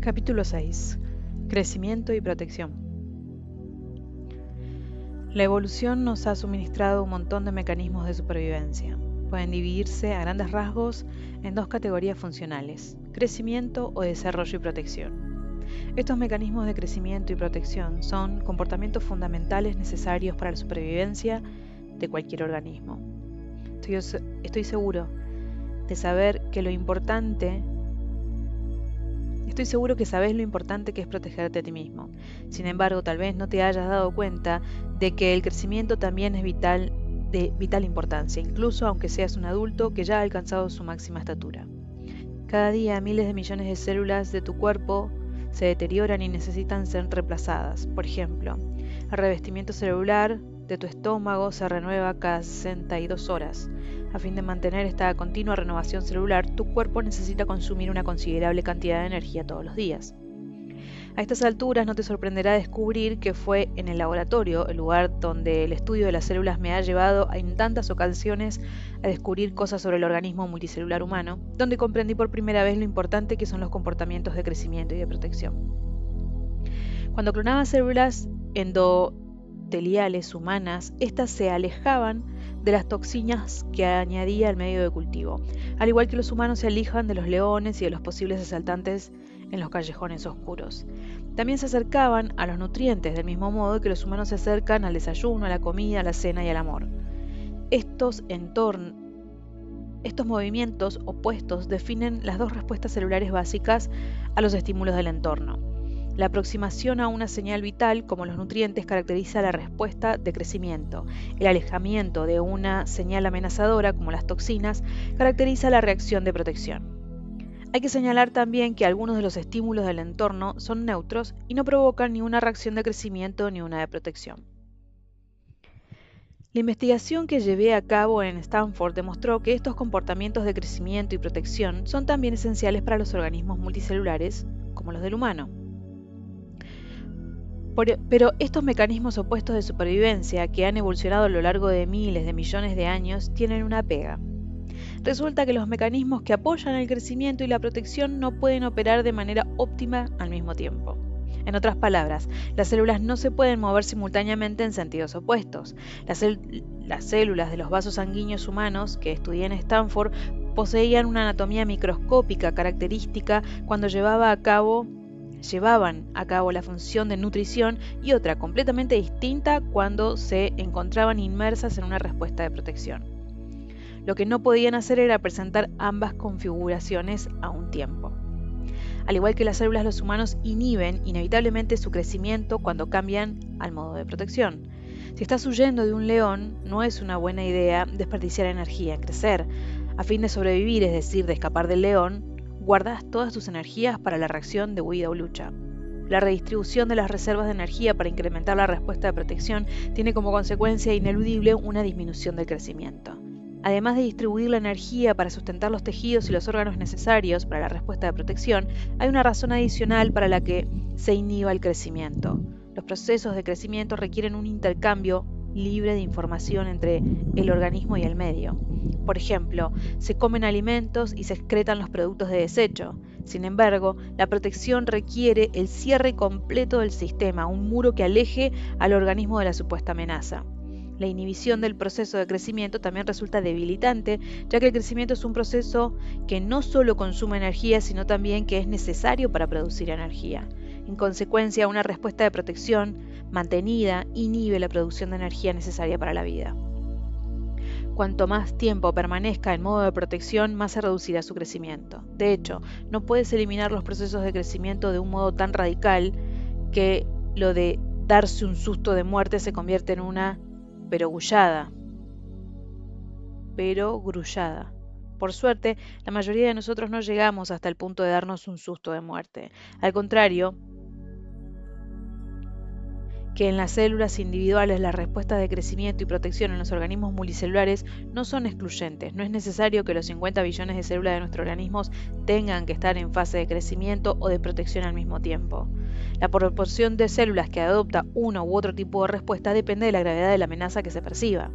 Capítulo 6. Crecimiento y protección. La evolución nos ha suministrado un montón de mecanismos de supervivencia. Pueden dividirse a grandes rasgos en dos categorías funcionales: crecimiento o desarrollo y protección. Estos mecanismos de crecimiento y protección son comportamientos fundamentales necesarios para la supervivencia de cualquier organismo. Estoy seguro que sabes lo importante que es protegerte a ti mismo. Sin embargo, tal vez no te hayas dado cuenta de que el crecimiento también es de vital importancia, incluso aunque seas un adulto que ya ha alcanzado su máxima estatura. Cada día miles de millones de células de tu cuerpo se deterioran y necesitan ser reemplazadas. Por ejemplo, el revestimiento celular de tu estómago se renueva cada 62 horas. A fin de mantener esta continua renovación celular, tu cuerpo necesita consumir una considerable cantidad de energía todos los días. A estas alturas no te sorprenderá descubrir que fue en el laboratorio, el lugar donde el estudio de las células me ha llevado en tantas ocasiones a descubrir cosas sobre el organismo multicelular humano, donde comprendí por primera vez lo importante que son los comportamientos de crecimiento y de protección. Cuando clonaba células endoteliales humanas, estas se alejaban de las toxinas que añadía al medio de cultivo, al igual que los humanos se alejan de los leones y de los posibles asaltantes en los callejones oscuros. También se acercaban a los nutrientes, del mismo modo que los humanos se acercan al desayuno, a la comida, a la cena y al amor. Estos movimientos opuestos definen las dos respuestas celulares básicas a los estímulos del entorno. La aproximación a una señal vital, como los nutrientes, caracteriza la respuesta de crecimiento. El alejamiento de una señal amenazadora, como las toxinas, caracteriza la reacción de protección. Hay que señalar también que algunos de los estímulos del entorno son neutros y no provocan ni una reacción de crecimiento ni una de protección. La investigación que llevé a cabo en Stanford demostró que estos comportamientos de crecimiento y protección son también esenciales para los organismos multicelulares, como los del humano. Pero estos mecanismos opuestos de supervivencia, que han evolucionado a lo largo de miles de millones de años, tienen una pega. Resulta que los mecanismos que apoyan el crecimiento y la protección no pueden operar de manera óptima al mismo tiempo. En otras palabras, las células no se pueden mover simultáneamente en sentidos opuestos. Las células de los vasos sanguíneos humanos que estudié en Stanford poseían una anatomía microscópica característica cuando llevaban a cabo la función de nutrición y otra completamente distinta cuando se encontraban inmersas en una respuesta de protección. Lo que no podían hacer era presentar ambas configuraciones a un tiempo. Al igual que las células, los humanos inhiben inevitablemente su crecimiento cuando cambian al modo de protección. Si estás huyendo de un león, no es una buena idea desperdiciar energía en crecer. A fin de sobrevivir, es decir, de escapar del león, guardas todas tus energías para la reacción de huida o lucha. La redistribución de las reservas de energía para incrementar la respuesta de protección tiene como consecuencia ineludible una disminución del crecimiento. Además de distribuir la energía para sustentar los tejidos y los órganos necesarios para la respuesta de protección, hay una razón adicional para la que se inhiba el crecimiento. Los procesos de crecimiento requieren un intercambio libre de información entre el organismo y el medio. Por ejemplo, se comen alimentos y se excretan los productos de desecho. Sin embargo, la protección requiere el cierre completo del sistema, un muro que aleje al organismo de la supuesta amenaza. La inhibición del proceso de crecimiento también resulta debilitante, ya que el crecimiento es un proceso que no solo consume energía, sino también que es necesario para producir energía. En consecuencia, una respuesta de protección mantenida inhibe la producción de energía necesaria para la vida. Cuanto más tiempo permanezca en modo de protección, más se reducirá su crecimiento. De hecho, no puedes eliminar los procesos de crecimiento de un modo tan radical que lo de darse un susto de muerte se convierte en una perogrullada. Por suerte, la mayoría de nosotros no llegamos hasta el punto de darnos un susto de muerte. Al contrario, que en las células individuales las respuestas de crecimiento y protección en los organismos multicelulares no son excluyentes. No es necesario que los 50 billones de células de nuestros organismos tengan que estar en fase de crecimiento o de protección al mismo tiempo. La proporción de células que adopta uno u otro tipo de respuesta depende de la gravedad de la amenaza que se perciba.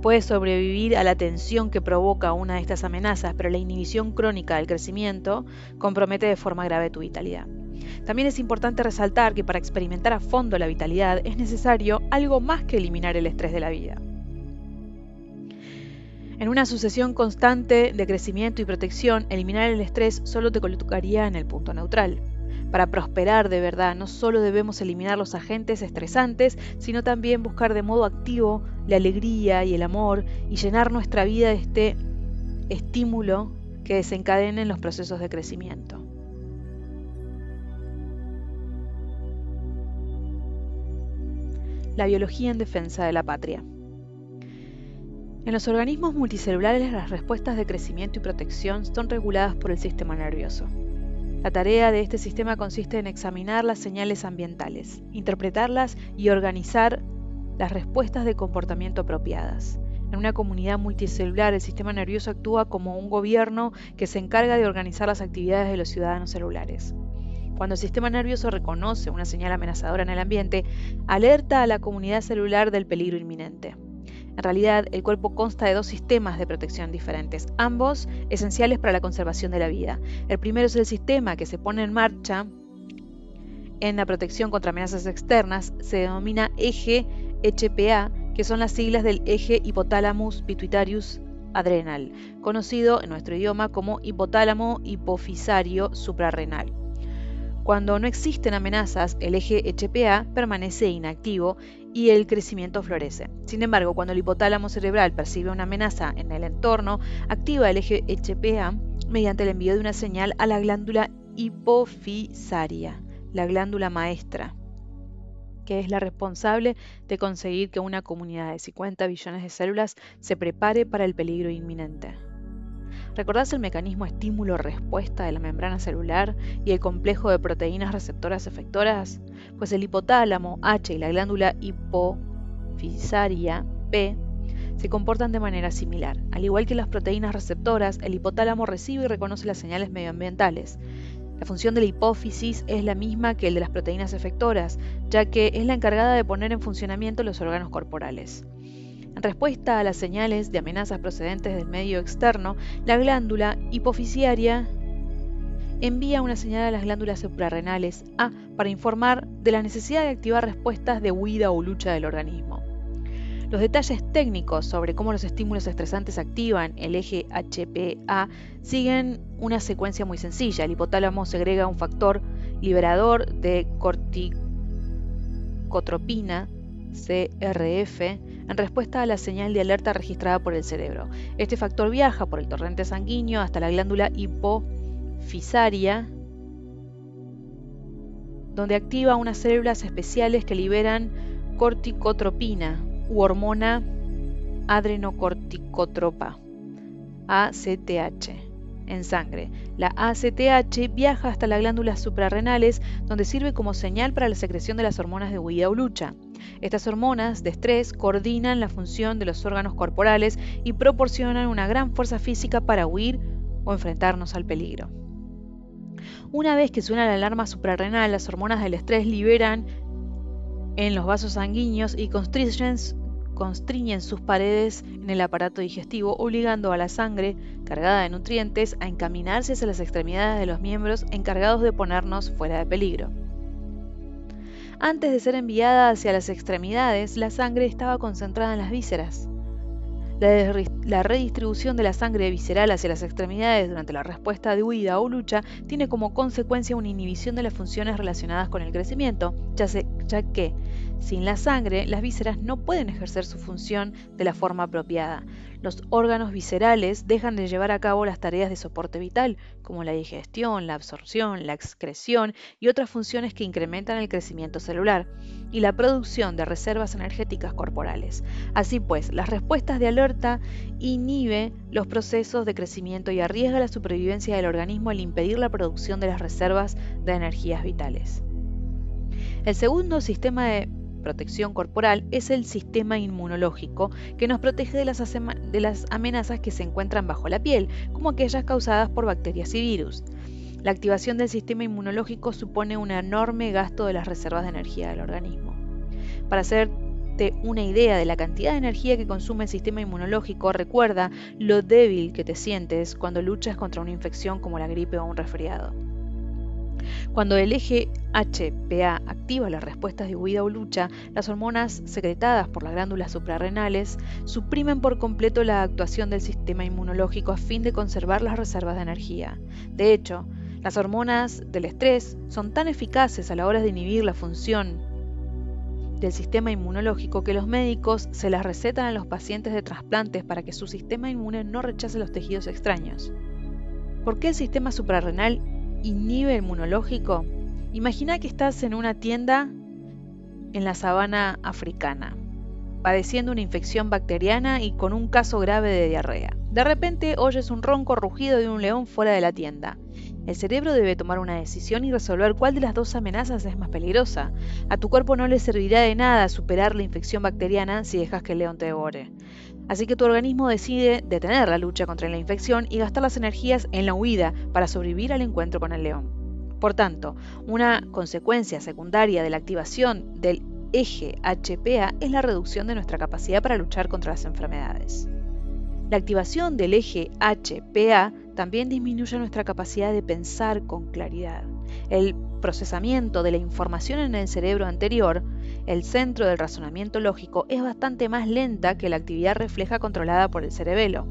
Puede sobrevivir a la tensión que provoca una de estas amenazas, pero la inhibición crónica del crecimiento compromete de forma grave tu vitalidad. También es importante resaltar que para experimentar a fondo la vitalidad es necesario algo más que eliminar el estrés de la vida. En una sucesión constante de crecimiento y protección, eliminar el estrés solo te colocaría en el punto neutral. Para prosperar de verdad, no solo debemos eliminar los agentes estresantes, sino también buscar de modo activo la alegría y el amor y llenar nuestra vida de este estímulo que desencadenen los procesos de crecimiento. La biología en defensa de la patria. En los organismos multicelulares, las respuestas de crecimiento y protección son reguladas por el sistema nervioso. La tarea de este sistema consiste en examinar las señales ambientales, interpretarlas y organizar las respuestas de comportamiento apropiadas. En una comunidad multicelular, el sistema nervioso actúa como un gobierno que se encarga de organizar las actividades de los ciudadanos celulares. Cuando el sistema nervioso reconoce una señal amenazadora en el ambiente, alerta a la comunidad celular del peligro inminente. En realidad, el cuerpo consta de dos sistemas de protección diferentes, ambos esenciales para la conservación de la vida. El primero es el sistema que se pone en marcha en la protección contra amenazas externas, se denomina eje HPA, que son las siglas del eje hipotálamo pituitarius adrenal, conocido en nuestro idioma como hipotálamo hipofisario suprarrenal. Cuando no existen amenazas, el eje HPA permanece inactivo y el crecimiento florece. Sin embargo, cuando el hipotálamo cerebral percibe una amenaza en el entorno, activa el eje HPA mediante el envío de una señal a la glándula hipofisaria, la glándula maestra, que es la responsable de conseguir que una comunidad de 50 billones de células se prepare para el peligro inminente. ¿Recordás el mecanismo estímulo-respuesta de la membrana celular y el complejo de proteínas receptoras efectoras? Pues el hipotálamo H y la glándula hipofisaria P se comportan de manera similar. Al igual que las proteínas receptoras, el hipotálamo recibe y reconoce las señales medioambientales. La función de la hipófisis es la misma que el de las proteínas efectoras, ya que es la encargada de poner en funcionamiento los órganos corporales. En respuesta a las señales de amenazas procedentes del medio externo, la glándula hipofisiaria envía una señal a las glándulas suprarrenales A para informar de la necesidad de activar respuestas de huida o lucha del organismo. Los detalles técnicos sobre cómo los estímulos estresantes activan el eje HPA siguen una secuencia muy sencilla. El hipotálamo segrega un factor liberador de corticotropina, CRF, en respuesta a la señal de alerta registrada por el cerebro. Este factor viaja por el torrente sanguíneo hasta la glándula hipofisaria, donde activa unas células especiales que liberan corticotropina u hormona adrenocorticotropa, ACTH, en sangre. La ACTH viaja hasta las glándulas suprarrenales, donde sirve como señal para la secreción de las hormonas de huida o lucha. Estas hormonas de estrés coordinan la función de los órganos corporales y proporcionan una gran fuerza física para huir o enfrentarnos al peligro. Una vez que suena la alarma suprarrenal, las hormonas del estrés liberan en los vasos sanguíneos y constriñen sus paredes en el aparato digestivo, obligando a la sangre cargada de nutrientes a encaminarse hacia las extremidades de los miembros encargados de ponernos fuera de peligro. Antes de ser enviada hacia las extremidades, la sangre estaba concentrada en las vísceras. La redistribución de la sangre visceral hacia las extremidades durante la respuesta de huida o lucha tiene como consecuencia una inhibición de las funciones relacionadas con el crecimiento, ya que sin la sangre las vísceras no pueden ejercer su función de la forma apropiada. Los órganos viscerales dejan de llevar a cabo las tareas de soporte vital, como la digestión, la absorción, la excreción y otras funciones que incrementan el crecimiento celular y la producción de reservas energéticas corporales. Así pues, las respuestas de alerta inhiben los procesos de crecimiento y arriesga la supervivencia del organismo al impedir la producción de las reservas de energías vitales. El segundo sistema de protección corporal es el sistema inmunológico, que nos protege de las amenazas que se encuentran bajo la piel, como aquellas causadas por bacterias y virus. La activación del sistema inmunológico supone un enorme gasto de las reservas de energía del organismo. Para ser darte una idea de la cantidad de energía que consume el sistema inmunológico, recuerda lo débil que te sientes cuando luchas contra una infección como la gripe o un resfriado. Cuando el eje HPA activa las respuestas de huida o lucha, las hormonas secretadas por las glándulas suprarrenales suprimen por completo la actuación del sistema inmunológico a fin de conservar las reservas de energía. De hecho, las hormonas del estrés son tan eficaces a la hora de inhibir la función del sistema inmunológico que los médicos se las recetan a los pacientes de trasplantes para que su sistema inmune no rechace los tejidos extraños. ¿Por qué el sistema suprarrenal inhibe el inmunológico? Imagina que estás en una tienda en la sabana africana, padeciendo una infección bacteriana y con un caso grave de diarrea. De repente oyes un ronco rugido de un león fuera de la tienda. El cerebro debe tomar una decisión y resolver cuál de las dos amenazas es más peligrosa. A tu cuerpo no le servirá de nada superar la infección bacteriana si dejas que el león te devore. Así que tu organismo decide detener la lucha contra la infección y gastar las energías en la huida para sobrevivir al encuentro con el león. Por tanto, una consecuencia secundaria de la activación del eje HPA es la reducción de nuestra capacidad para luchar contra las enfermedades. La activación del eje HPA también disminuye nuestra capacidad de pensar con claridad. El procesamiento de la información en el cerebro anterior, el centro del razonamiento lógico, es bastante más lenta que la actividad refleja controlada por el cerebelo.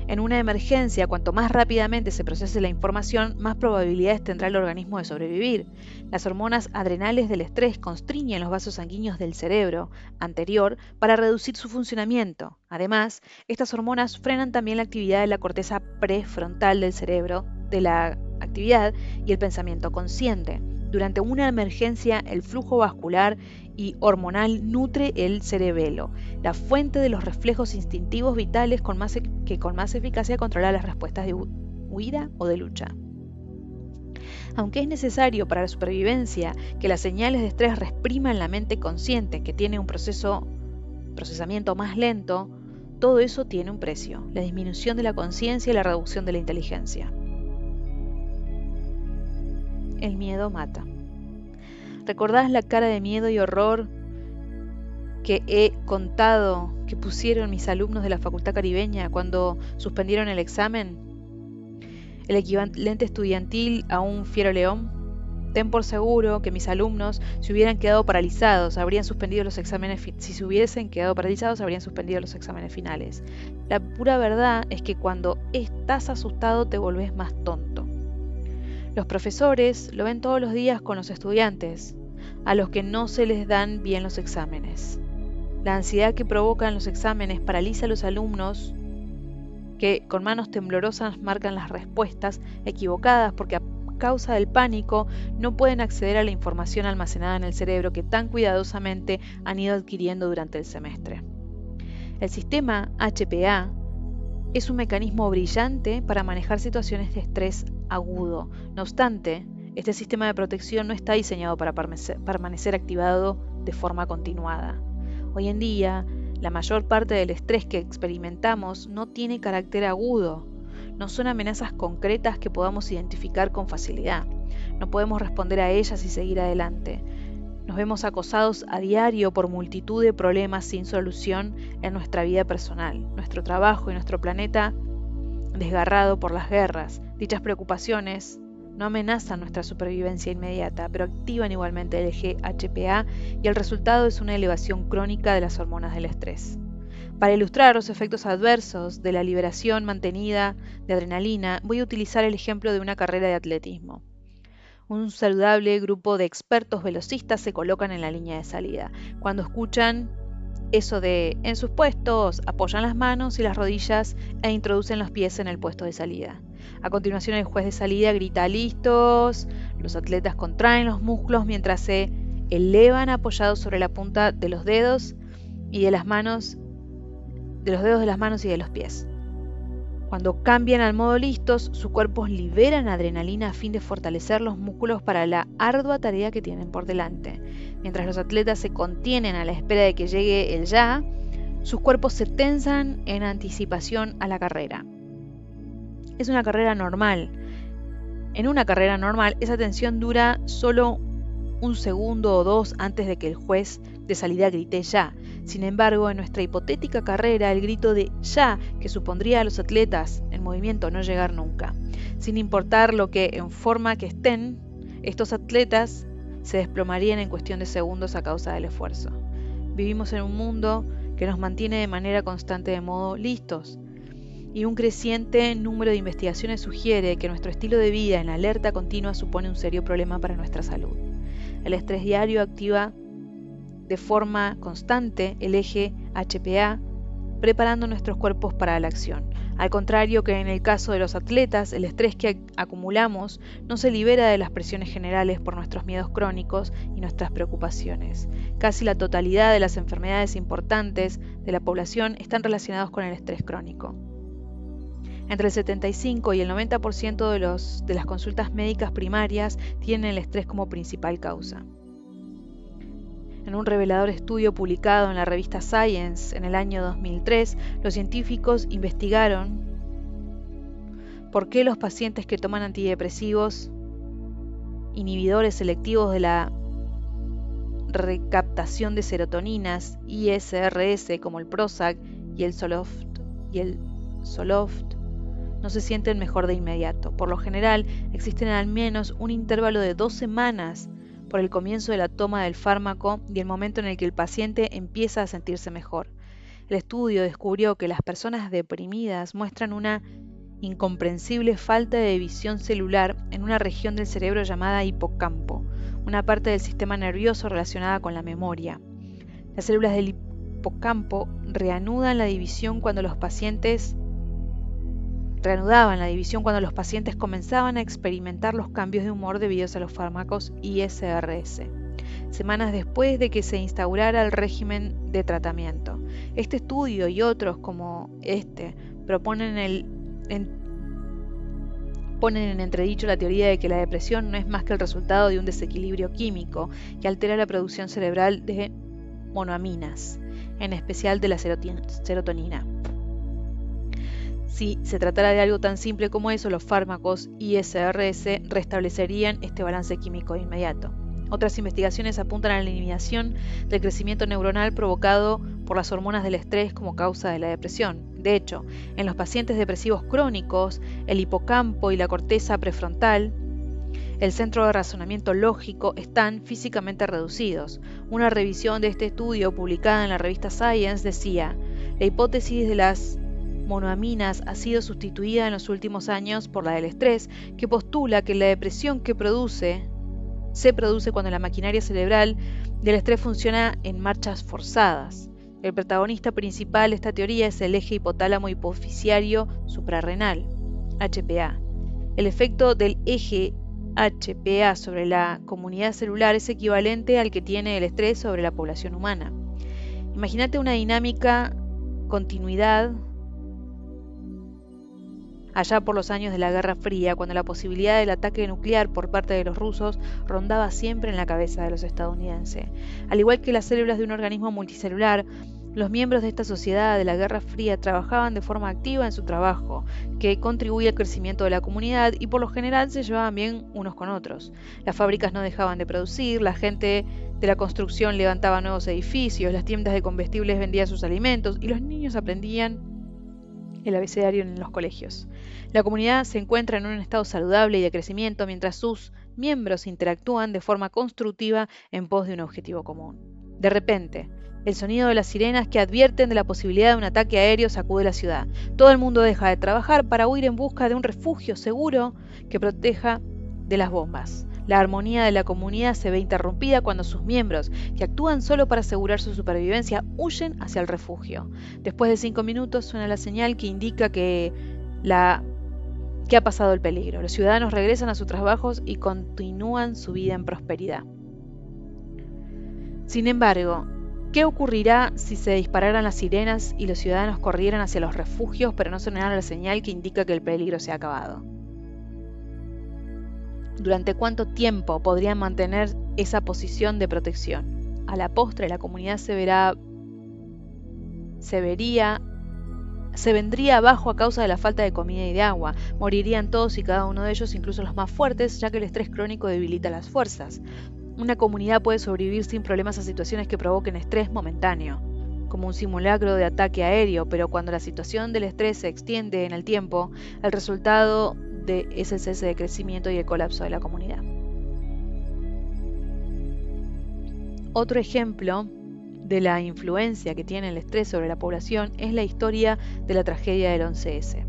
En una emergencia, cuanto más rápidamente se procese la información, más probabilidades tendrá el organismo de sobrevivir. Las hormonas adrenales del estrés constriñen los vasos sanguíneos del cerebro anterior para reducir su funcionamiento. Además, estas hormonas frenan también la actividad de la corteza prefrontal del cerebro, de la actividad y el pensamiento consciente. Durante una emergencia, el flujo vascular y hormonal nutre el cerebelo, la fuente de los reflejos instintivos vitales que con más eficacia controla las respuestas de huida o de lucha. Aunque es necesario para la supervivencia que las señales de estrés repriman la mente consciente, que tiene un procesamiento más lento, todo eso tiene un precio: la disminución de la conciencia y la reducción de la inteligencia. El miedo mata. ¿Recordás la cara de miedo y horror que he contado que pusieron mis alumnos de la Facultad Caribeña cuando suspendieron el examen? El equivalente estudiantil a un fiero león. Ten por seguro que mis alumnos, si se hubiesen quedado paralizados, habrían suspendido los exámenes finales. La pura verdad es que cuando estás asustado te volvés más tonto. Los profesores lo ven todos los días con los estudiantes, a los que no se les dan bien los exámenes. La ansiedad que provocan los exámenes paraliza a los alumnos que con manos temblorosas marcan las respuestas equivocadas porque a causa del pánico no pueden acceder a la información almacenada en el cerebro que tan cuidadosamente han ido adquiriendo durante el semestre. El sistema HPA es un mecanismo brillante para manejar situaciones de estrés agudo. No obstante, este sistema de protección no está diseñado para permanecer activado de forma continuada. Hoy en día, la mayor parte del estrés que experimentamos no tiene carácter agudo. No son amenazas concretas que podamos identificar con facilidad. No podemos responder a ellas y seguir adelante. Nos vemos acosados a diario por multitud de problemas sin solución en nuestra vida personal, nuestro trabajo y nuestro planeta desgarrado por las guerras. Dichas preocupaciones no amenazan nuestra supervivencia inmediata, pero activan igualmente el eje HPA y el resultado es una elevación crónica de las hormonas del estrés. Para ilustrar los efectos adversos de la liberación mantenida de adrenalina, voy a utilizar el ejemplo de una carrera de atletismo. Un saludable grupo de expertos velocistas se colocan en la línea de salida. Cuando escuchan eso de en sus puestos, apoyan las manos y las rodillas e introducen los pies en el puesto de salida. A continuación el juez de salida grita listos, los atletas contraen los músculos mientras se elevan apoyados sobre la punta de los dedos y de las manos, de las manos y de los pies. Cuando cambian al modo listos, sus cuerpos liberan adrenalina a fin de fortalecer los músculos para la ardua tarea que tienen por delante. Mientras los atletas se contienen a la espera de que llegue el ya, sus cuerpos se tensan en anticipación a la carrera. Es una carrera normal. En una carrera normal, esa tensión dura solo un segundo o dos antes de que el juez de salida grité ya. Sin embargo, en nuestra hipotética carrera, el grito de ya que supondría a los atletas en movimiento no llegar nunca. Sin importar lo que en forma que estén, estos atletas se desplomarían en cuestión de segundos a causa del esfuerzo. Vivimos en un mundo que nos mantiene de manera constante de modo listos, y un creciente número de investigaciones sugiere que nuestro estilo de vida en alerta continua supone un serio problema para nuestra salud. El estrés diario activa de forma constante el eje HPA, preparando nuestros cuerpos para la acción. Al contrario que en el caso de los atletas, el estrés que acumulamos no se libera de las presiones generales por nuestros miedos crónicos y nuestras preocupaciones. Casi la totalidad de las enfermedades importantes de la población están relacionadas con el estrés crónico. Entre el 75 y el 90% de las consultas médicas primarias tienen el estrés como principal causa. En un revelador estudio publicado en la revista Science en el año 2003, los científicos investigaron por qué los pacientes que toman antidepresivos, inhibidores selectivos de la recaptación de serotoninas, ISRS, como el Prozac y el Zoloft, no se sienten mejor de inmediato. Por lo general, existen al menos un intervalo de 2 semanas por el comienzo de la toma del fármaco y el momento en el que el paciente empieza a sentirse mejor. El estudio descubrió que las personas deprimidas muestran una incomprensible falta de visión celular en una región del cerebro llamada hipocampo, una parte del sistema nervioso relacionada con la memoria. Las células del hipocampo reanudaban la división cuando los pacientes comenzaban a experimentar los cambios de humor debidos a los fármacos ISRS, semanas después de que se instaurara el régimen de tratamiento. Este estudio y otros como este ponen en entredicho la teoría de que la depresión no es más que el resultado de un desequilibrio químico que altera la producción cerebral de monoaminas, en especial de la serotonina. Si se tratara de algo tan simple como eso, los fármacos ISRS restablecerían este balance químico de inmediato. Otras investigaciones apuntan a la eliminación del crecimiento neuronal provocado por las hormonas del estrés como causa de la depresión. De hecho, en los pacientes depresivos crónicos, el hipocampo y la corteza prefrontal, el centro de razonamiento lógico, están físicamente reducidos. Una revisión de este estudio publicada en la revista Science decía: la hipótesis de las monoaminas ha sido sustituida en los últimos años por la del estrés, que postula que la depresión se produce cuando la maquinaria cerebral del estrés funciona en marchas forzadas. El protagonista principal de esta teoría es el eje hipotálamo hipoficiario suprarrenal, HPA. El efecto del eje HPA sobre la comunidad celular es equivalente al que tiene el estrés sobre la población humana. Imagínate una dinámica continuidad allá por los años de la Guerra Fría, cuando la posibilidad del ataque nuclear por parte de los rusos rondaba siempre en la cabeza de los estadounidenses. Al igual que las células de un organismo multicelular, los miembros de esta sociedad de la Guerra Fría trabajaban de forma activa en su trabajo, que contribuía al crecimiento de la comunidad y por lo general se llevaban bien unos con otros. Las fábricas no dejaban de producir, la gente de la construcción levantaba nuevos edificios, las tiendas de comestibles vendían sus alimentos y los niños aprendían el abecedario en los colegios. La comunidad se encuentra en un estado saludable y de crecimiento mientras sus miembros interactúan de forma constructiva en pos de un objetivo común. De repente, el sonido de las sirenas que advierten de la posibilidad de un ataque aéreo sacude la ciudad. Todo el mundo deja de trabajar para huir en busca de un refugio seguro que proteja de las bombas. La armonía de la comunidad se ve interrumpida cuando sus miembros, que actúan solo para asegurar su supervivencia, huyen hacia el refugio. Después de 5 minutos suena la señal que indica que ha pasado el peligro. Los ciudadanos regresan a sus trabajos y continúan su vida en prosperidad. Sin embargo, ¿qué ocurrirá si se dispararan las sirenas y los ciudadanos corrieran hacia los refugios pero no sonara la señal que indica que el peligro se ha acabado? ¿Durante cuánto tiempo podrían mantener esa posición de protección? A la postre, la comunidad se vendría abajo a causa de la falta de comida y de agua. Morirían todos y cada uno de ellos, incluso los más fuertes, ya que el estrés crónico debilita las fuerzas. Una comunidad puede sobrevivir sin problemas a situaciones que provoquen estrés momentáneo, como un simulacro de ataque aéreo, pero cuando la situación del estrés se extiende en el tiempo, el resultado es el cese de crecimiento y el colapso de la comunidad. Otro ejemplo de la influencia que tiene el estrés sobre la población es la historia de la tragedia del 11S.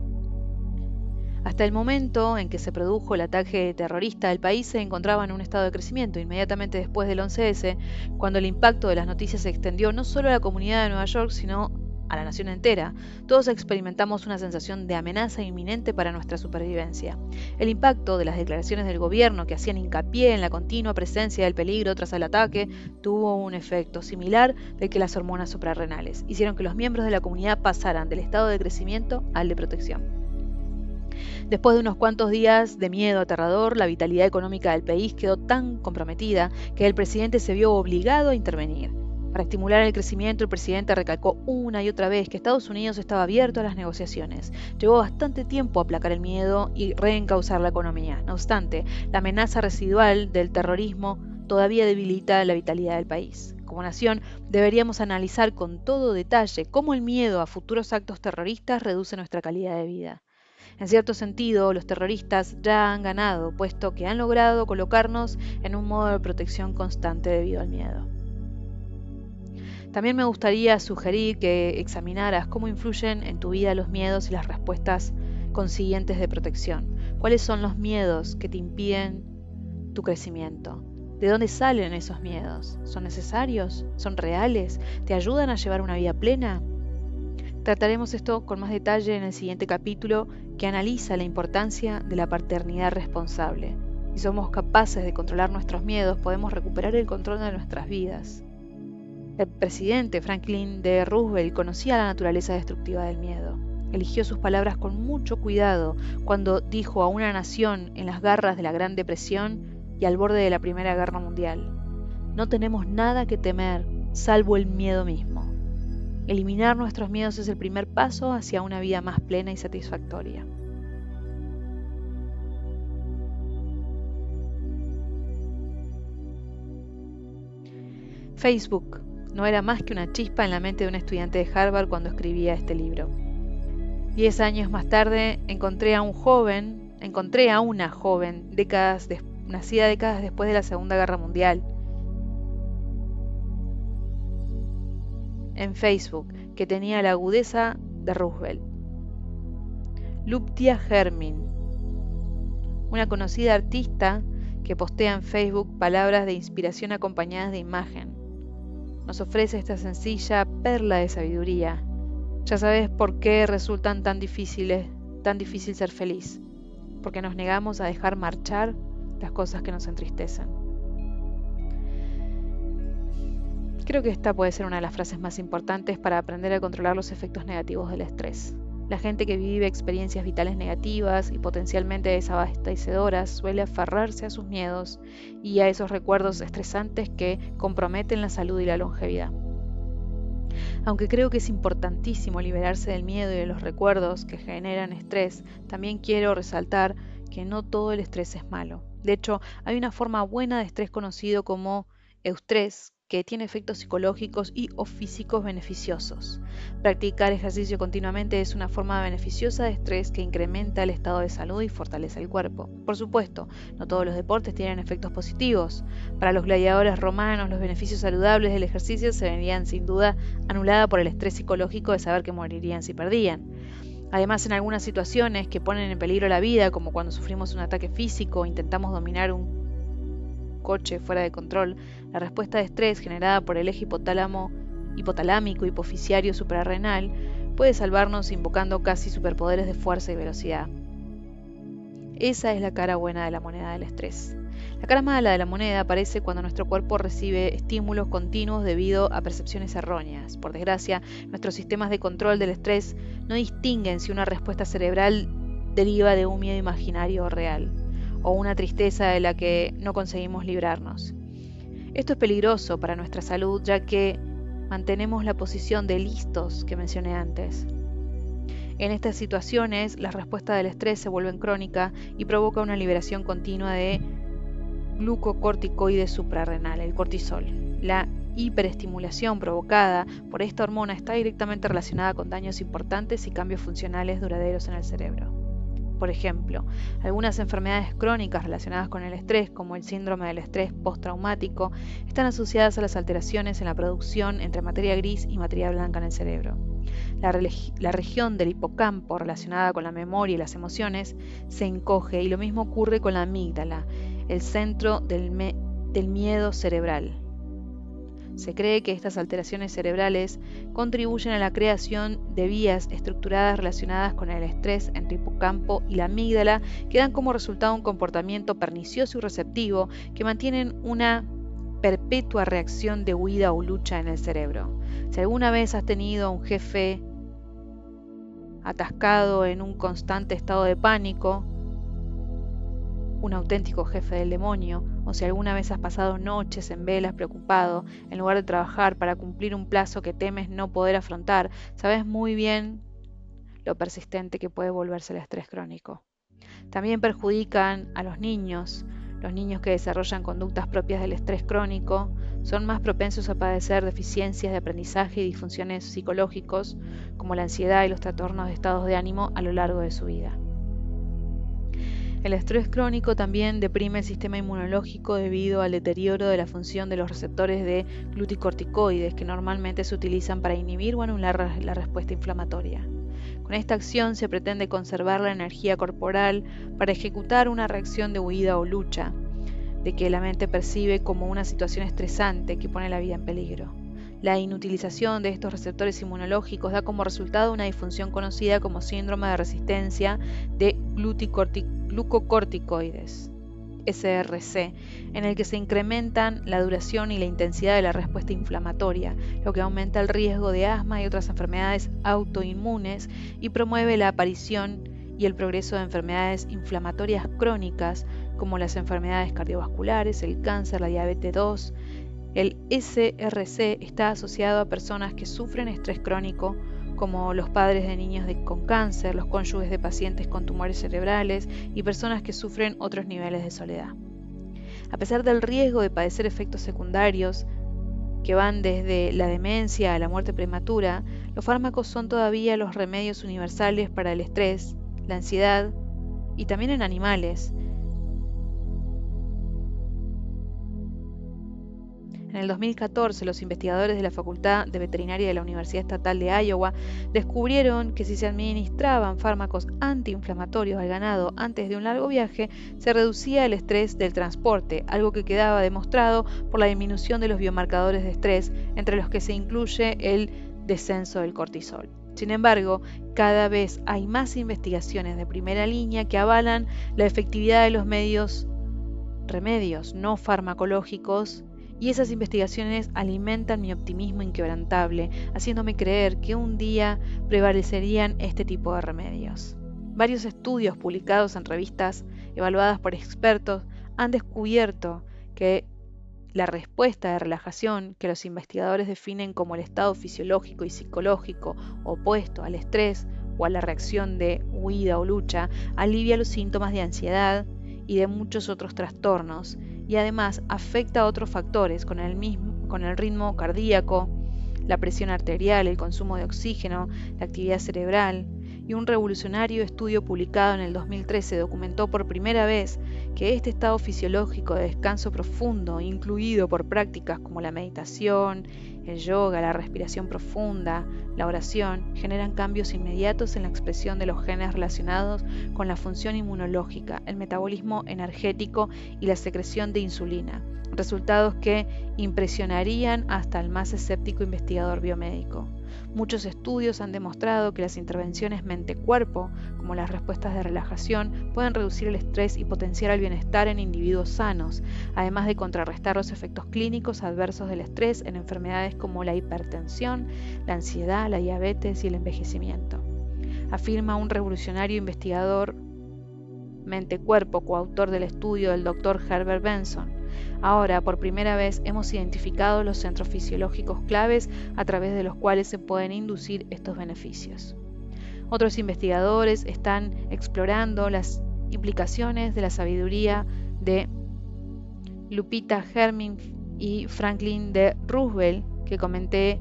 Hasta el momento en que se produjo el ataque terrorista, el país se encontraba en un estado de crecimiento. Inmediatamente después del 11S, cuando el impacto de las noticias se extendió no solo a la comunidad de Nueva York, sino a la nación entera, todos experimentamos una sensación de amenaza inminente para nuestra supervivencia. El impacto de las declaraciones del gobierno que hacían hincapié en la continua presencia del peligro tras el ataque tuvo un efecto similar del que las hormonas suprarrenales. Hicieron que los miembros de la comunidad pasaran del estado de crecimiento al de protección. Después de unos cuantos días de miedo aterrador, la vitalidad económica del país quedó tan comprometida que el presidente se vio obligado a intervenir. Para estimular el crecimiento, el presidente recalcó una y otra vez que Estados Unidos estaba abierto a las negociaciones. Llevó bastante tiempo aplacar el miedo y reencauzar la economía. No obstante, la amenaza residual del terrorismo todavía debilita la vitalidad del país. Como nación, deberíamos analizar con todo detalle cómo el miedo a futuros actos terroristas reduce nuestra calidad de vida. En cierto sentido, los terroristas ya han ganado, puesto que han logrado colocarnos en un modo de protección constante debido al miedo. También me gustaría sugerir que examinaras cómo influyen en tu vida los miedos y las respuestas consiguientes de protección. ¿Cuáles son los miedos que te impiden tu crecimiento? ¿De dónde salen esos miedos? ¿Son necesarios? ¿Son reales? ¿Te ayudan a llevar una vida plena? Trataremos esto con más detalle en el siguiente capítulo, que analiza la importancia de la paternidad responsable. Si somos capaces de controlar nuestros miedos, podemos recuperar el control de nuestras vidas. El presidente Franklin D. Roosevelt conocía la naturaleza destructiva del miedo. Eligió sus palabras con mucho cuidado cuando dijo a una nación en las garras de la Gran Depresión y al borde de la Primera Guerra Mundial: no tenemos nada que temer, salvo el miedo mismo. Eliminar nuestros miedos es el primer paso hacia una vida más plena y satisfactoria. Facebook no era más que una chispa en la mente de un estudiante de Harvard cuando escribía este libro. 10 años más tarde encontré a una joven nacida décadas después de la Segunda Guerra Mundial, en Facebook, que tenía la agudeza de Roosevelt. Luptia Hermin, una conocida artista que postea en Facebook palabras de inspiración acompañadas de imagen, nos ofrece esta sencilla perla de sabiduría. Ya sabes por qué resultan tan difícil ser feliz, porque nos negamos a dejar marchar las cosas que nos entristecen. Creo que esta puede ser una de las frases más importantes para aprender a controlar los efectos negativos del estrés. La gente que vive experiencias vitales negativas y potencialmente desabastecedoras suele aferrarse a sus miedos y a esos recuerdos estresantes que comprometen la salud y la longevidad. Aunque creo que es importantísimo liberarse del miedo y de los recuerdos que generan estrés, también quiero resaltar que no todo el estrés es malo. De hecho, hay una forma buena de estrés conocido como eustrés, que tiene efectos psicológicos y o físicos beneficiosos. Practicar ejercicio continuamente es una forma beneficiosa de estrés que incrementa el estado de salud y fortalece el cuerpo. Por supuesto, no todos los deportes tienen efectos positivos. Para los gladiadores romanos, los beneficios saludables del ejercicio se verían sin duda anulada por el estrés psicológico de saber que morirían si perdían. Además, en algunas situaciones que ponen en peligro la vida, como cuando sufrimos un ataque físico o intentamos dominar un coche fuera de control, la respuesta de estrés generada por el eje hipotalámico hipoficiario suprarrenal puede salvarnos invocando casi superpoderes de fuerza y velocidad. Esa es la cara buena de la moneda del estrés. La cara mala de la moneda aparece cuando nuestro cuerpo recibe estímulos continuos debido a percepciones erróneas. Por desgracia, nuestros sistemas de control del estrés no distinguen si una respuesta cerebral deriva de un miedo imaginario o real, o una tristeza de la que no conseguimos librarnos. Esto es peligroso para nuestra salud, ya que mantenemos la posición de listos que mencioné antes. En estas situaciones, la respuesta del estrés se vuelve crónica y provoca una liberación continua de glucocorticoide suprarrenal, el cortisol. La hiperestimulación provocada por esta hormona está directamente relacionada con daños importantes y cambios funcionales duraderos en el cerebro. Por ejemplo, algunas enfermedades crónicas relacionadas con el estrés, como el síndrome del estrés postraumático, están asociadas a las alteraciones en la producción entre materia gris y materia blanca en el cerebro. La región del hipocampo relacionada con la memoria y las emociones se encoge, y lo mismo ocurre con la amígdala, el centro del miedo cerebral. Se cree que estas alteraciones cerebrales contribuyen a la creación de vías estructuradas relacionadas con el estrés entre el hipocampo y la amígdala, que dan como resultado un comportamiento pernicioso y receptivo que mantienen una perpetua reacción de huida o lucha en el cerebro. Si alguna vez has tenido a un jefe atascado en un constante estado de pánico, un auténtico jefe del demonio, o si alguna vez has pasado noches en velas preocupado en lugar de trabajar para cumplir un plazo que temes no poder afrontar, sabes muy bien lo persistente que puede volverse el estrés crónico. También perjudican a los niños. Los niños que desarrollan conductas propias del estrés crónico son más propensos a padecer deficiencias de aprendizaje y disfunciones psicológicos, como la ansiedad y los trastornos de estados de ánimo a lo largo de su vida. El estrés crónico también deprime el sistema inmunológico debido al deterioro de la función de los receptores de gluticorticoides, que normalmente se utilizan para inhibir o anular la respuesta inflamatoria. Con esta acción se pretende conservar la energía corporal para ejecutar una reacción de huida o lucha, de que la mente percibe como una situación estresante que pone la vida en peligro. La inutilización de estos receptores inmunológicos da como resultado una disfunción conocida como síndrome de resistencia de glucocorticoides, SRC, en el que se incrementan la duración y la intensidad de la respuesta inflamatoria, lo que aumenta el riesgo de asma y otras enfermedades autoinmunes y promueve la aparición y el progreso de enfermedades inflamatorias crónicas como las enfermedades cardiovasculares, el cáncer, la diabetes 2. El SRC está asociado a personas que sufren estrés crónico, como los padres de niños con cáncer, los cónyuges de pacientes con tumores cerebrales y personas que sufren otros niveles de soledad. A pesar del riesgo de padecer efectos secundarios que van desde la demencia a la muerte prematura, los fármacos son todavía los remedios universales para el estrés, la ansiedad y también en animales. En el 2014, los investigadores de la Facultad de Veterinaria de la Universidad Estatal de Iowa descubrieron que si se administraban fármacos antiinflamatorios al ganado antes de un largo viaje, se reducía el estrés del transporte, algo que quedaba demostrado por la disminución de los biomarcadores de estrés, entre los que se incluye el descenso del cortisol. Sin embargo, cada vez hay más investigaciones de primera línea que avalan la efectividad de los remedios no farmacológicos, y esas investigaciones alimentan mi optimismo inquebrantable, haciéndome creer que un día prevalecerían este tipo de remedios. Varios estudios publicados en revistas evaluadas por expertos han descubierto que la respuesta de relajación, que los investigadores definen como el estado fisiológico y psicológico opuesto al estrés o a la reacción de huida o lucha, alivia los síntomas de ansiedad y de muchos otros trastornos, y además afecta a otros factores con el ritmo cardíaco, la presión arterial, el consumo de oxígeno, la actividad cerebral. Y un revolucionario estudio publicado en el 2013 documentó por primera vez que este estado fisiológico de descanso profundo, incluido por prácticas como la meditación, el yoga, la respiración profunda, la oración, generan cambios inmediatos en la expresión de los genes relacionados con la función inmunológica, el metabolismo energético y la secreción de insulina, resultados que impresionarían hasta al más escéptico investigador biomédico. Muchos estudios han demostrado que las intervenciones mente-cuerpo, como las respuestas de relajación, pueden reducir el estrés y potenciar el bienestar en individuos sanos, además de contrarrestar los efectos clínicos adversos del estrés en enfermedades como la hipertensión, la ansiedad, la diabetes y el envejecimiento, afirma un revolucionario investigador mente-cuerpo, coautor del estudio del Dr. Herbert Benson. Ahora, por primera vez, hemos identificado los centros fisiológicos claves a través de los cuales se pueden inducir estos beneficios. Otros investigadores están explorando las implicaciones de la sabiduría de Lupita Herming y Franklin D. Roosevelt, que comenté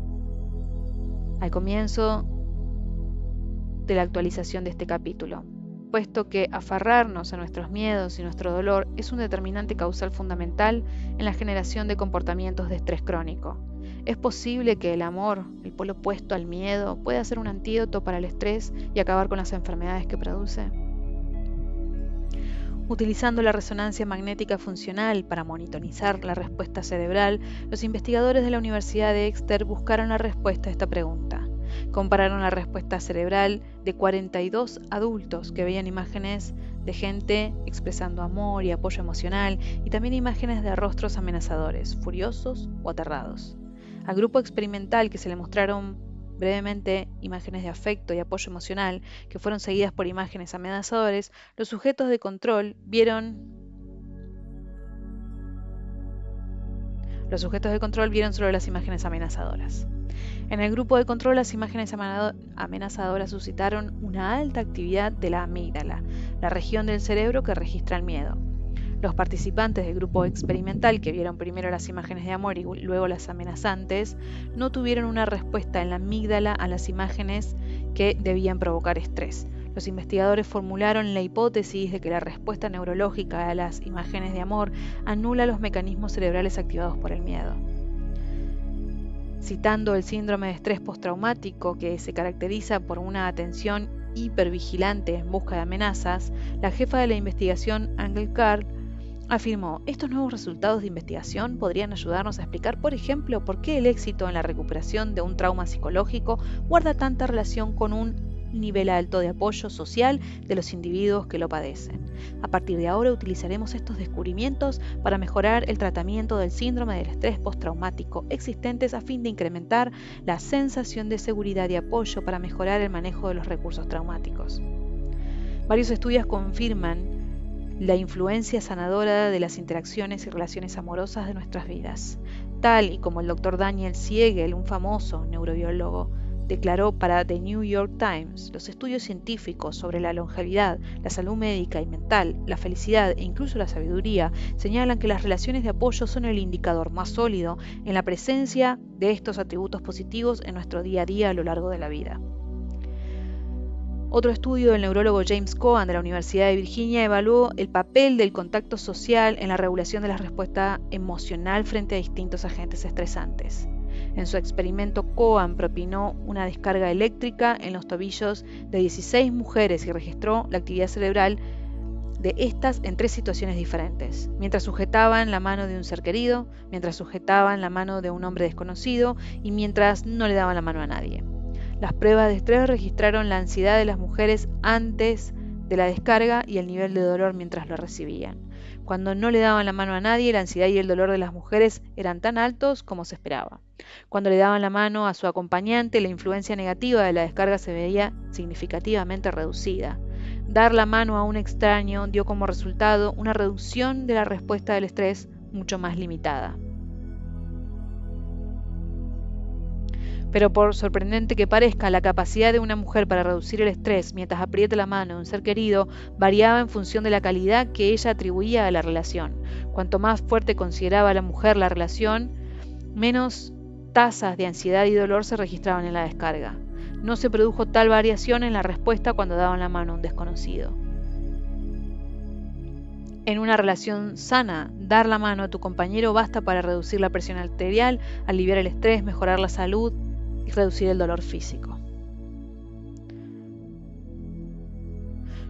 al comienzo de la actualización de este capítulo, puesto que aferrarnos a nuestros miedos y nuestro dolor es un determinante causal fundamental en la generación de comportamientos de estrés crónico. Es posible que el amor, el polo opuesto al miedo, pueda ser un antídoto para el estrés y acabar con las enfermedades que produce. Utilizando la resonancia magnética funcional para monitorizar la respuesta cerebral, los investigadores de la Universidad de Exeter buscaron la respuesta a esta pregunta. Compararon la respuesta cerebral de 42 adultos que veían imágenes de gente expresando amor y apoyo emocional y también imágenes de rostros amenazadores, furiosos o aterrados. Al grupo experimental, que se le mostraron brevemente imágenes de afecto y apoyo emocional que fueron seguidas por imágenes amenazadoras, los sujetos de control vieron solo las imágenes amenazadoras. En el grupo de control, las imágenes amenazadoras suscitaron una alta actividad de la amígdala, la región del cerebro que registra el miedo. Los participantes del grupo experimental, que vieron primero las imágenes de amor y luego las amenazantes, no tuvieron una respuesta en la amígdala a las imágenes que debían provocar estrés. Los investigadores formularon la hipótesis de que la respuesta neurológica a las imágenes de amor anula los mecanismos cerebrales activados por el miedo. Citando el síndrome de estrés postraumático, que se caracteriza por una atención hipervigilante en busca de amenazas, la jefa de la investigación, Angel Carr, afirmó: estos nuevos resultados de investigación podrían ayudarnos a explicar, por ejemplo, por qué el éxito en la recuperación de un trauma psicológico guarda tanta relación con un nivel alto de apoyo social de los individuos que lo padecen. A partir de ahora utilizaremos estos descubrimientos para mejorar el tratamiento del síndrome del estrés postraumático existentes a fin de incrementar la sensación de seguridad y apoyo para mejorar el manejo de los recursos traumáticos. Varios estudios confirman la influencia sanadora de las interacciones y relaciones amorosas de nuestras vidas. Tal y como el Dr. Daniel Siegel, un famoso neurobiólogo, declaró para The New York Times, los estudios científicos sobre la longevidad, la salud médica y mental, la felicidad e incluso la sabiduría señalan que las relaciones de apoyo son el indicador más sólido en la presencia de estos atributos positivos en nuestro día a día a lo largo de la vida. Otro estudio del neurólogo James Cohen de la Universidad de Virginia evaluó el papel del contacto social en la regulación de la respuesta emocional frente a distintos agentes estresantes. En su experimento, Cohen propinó una descarga eléctrica en los tobillos de 16 mujeres y registró la actividad cerebral de estas en 3 situaciones diferentes: mientras sujetaban la mano de un ser querido, mientras sujetaban la mano de un hombre desconocido y mientras no le daban la mano a nadie. Las pruebas de estrés registraron la ansiedad de las mujeres antes de la descarga y el nivel de dolor mientras lo recibían. Cuando no le daban la mano a nadie, la ansiedad y el dolor de las mujeres eran tan altos como se esperaba. Cuando le daban la mano a su acompañante, la influencia negativa de la descarga se veía significativamente reducida. Dar la mano a un extraño dio como resultado una reducción de la respuesta del estrés mucho más limitada. Pero por sorprendente que parezca, la capacidad de una mujer para reducir el estrés mientras aprieta la mano de un ser querido variaba en función de la calidad que ella atribuía a la relación. Cuanto más fuerte consideraba la mujer la relación, menos tasas de ansiedad y dolor se registraban en la descarga. No se produjo tal variación en la respuesta cuando daban la mano a un desconocido. En una relación sana, dar la mano a tu compañero basta para reducir la presión arterial, aliviar el estrés, mejorar la salud y reducir el dolor físico.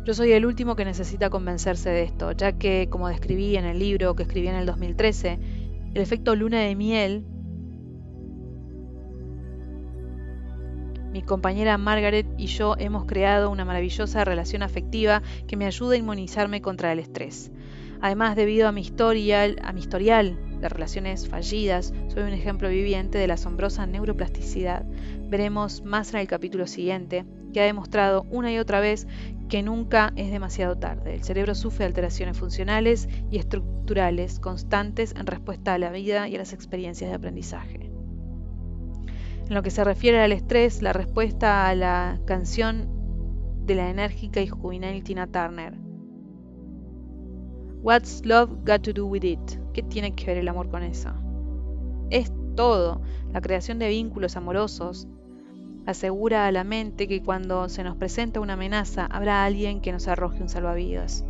Yo soy el último que necesita convencerse de esto, ya que, como describí en el libro que escribí en el 2013, el efecto luna de miel, mi compañera Margaret y yo hemos creado una maravillosa relación afectiva que me ayuda a inmunizarme contra el estrés. Además, debido a mi historial de relaciones fallidas, soy un ejemplo viviente de la asombrosa neuroplasticidad. Veremos más en el capítulo siguiente, que ha demostrado una y otra vez que nunca es demasiado tarde. El cerebro sufre alteraciones funcionales y estructurales constantes en respuesta a la vida y a las experiencias de aprendizaje. En lo que se refiere al estrés, la respuesta a la canción de la enérgica y juvenil Tina Turner, What's Love Got to Do With It? ¿Qué tiene que ver el amor con eso? Es todo, la creación de vínculos amorosos. Asegura a la mente que cuando se nos presenta una amenaza, habrá alguien que nos arroje un salvavidas.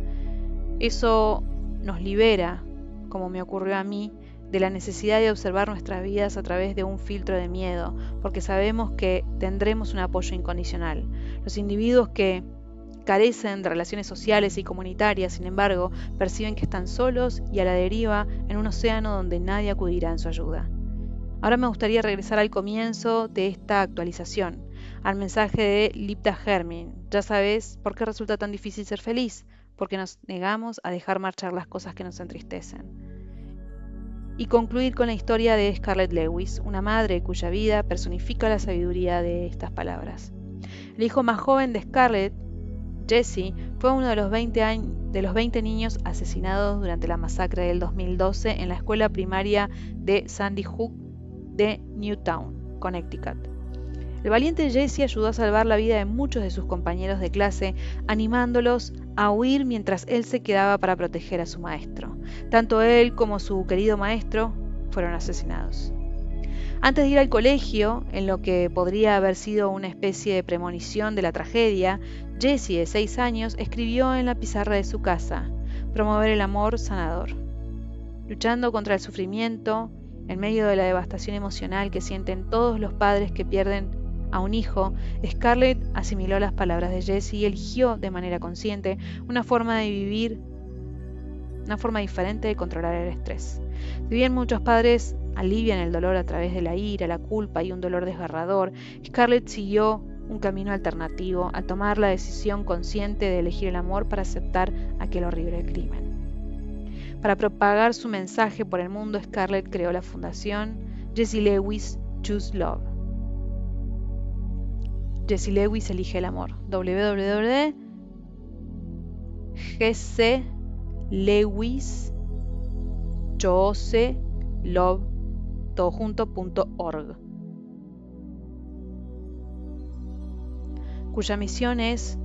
Eso nos libera, como me ocurrió a mí, de la necesidad de observar nuestras vidas a través de un filtro de miedo, porque sabemos que tendremos un apoyo incondicional. Los individuos que carecen de relaciones sociales y comunitarias, sin embargo, perciben que están solos y a la deriva en un océano donde nadie acudirá en su ayuda. Ahora me gustaría regresar al comienzo de esta actualización, al mensaje de Lipta Hermin. Ya sabes por qué resulta tan difícil ser feliz, porque nos negamos a dejar marchar las cosas que nos entristecen. Y concluir con la historia de Scarlett Lewis, una madre cuya vida personifica la sabiduría de estas palabras. El hijo más joven de Scarlett, Jesse, fue uno de los 20 niños asesinados durante la masacre del 2012 en la escuela primaria de Sandy Hook de Newtown, Connecticut. El valiente Jesse ayudó a salvar la vida de muchos de sus compañeros de clase, animándolos a huir mientras él se quedaba para proteger a su maestro. Tanto él como su querido maestro fueron asesinados. Antes de ir al colegio, en lo que podría haber sido una especie de premonición de la tragedia, Jesse, de 6 años, escribió en la pizarra de su casa: promover el amor sanador. Luchando contra el sufrimiento, en medio de la devastación emocional que sienten todos los padres que pierden a un hijo, Scarlett asimiló las palabras de Jesse y eligió de manera consciente una forma de vivir, una forma diferente de controlar el estrés. Si bien muchos padres alivian el dolor a través de la ira, la culpa y un dolor desgarrador, Scarlett siguió un camino alternativo al tomar la decisión consciente de elegir el amor para aceptar aquel horrible crimen. Para propagar su mensaje por el mundo, Scarlett creó la fundación Jesse Lewis Choose Love. Jesse Lewis elige el amor. www.jclewis.org, cuya misión es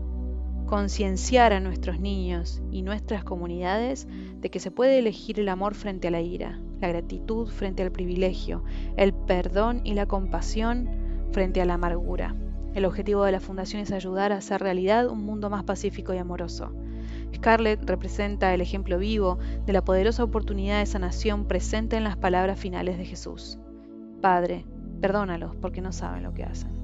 concienciar a nuestros niños y nuestras comunidades de que se puede elegir el amor frente a la ira, la gratitud frente al privilegio, el perdón y la compasión frente a la amargura. El objetivo de la fundación es ayudar a hacer realidad un mundo más pacífico y amoroso. Scarlett representa el ejemplo vivo de la poderosa oportunidad de sanación presente en las palabras finales de Jesús: Padre, perdónalos porque no saben lo que hacen.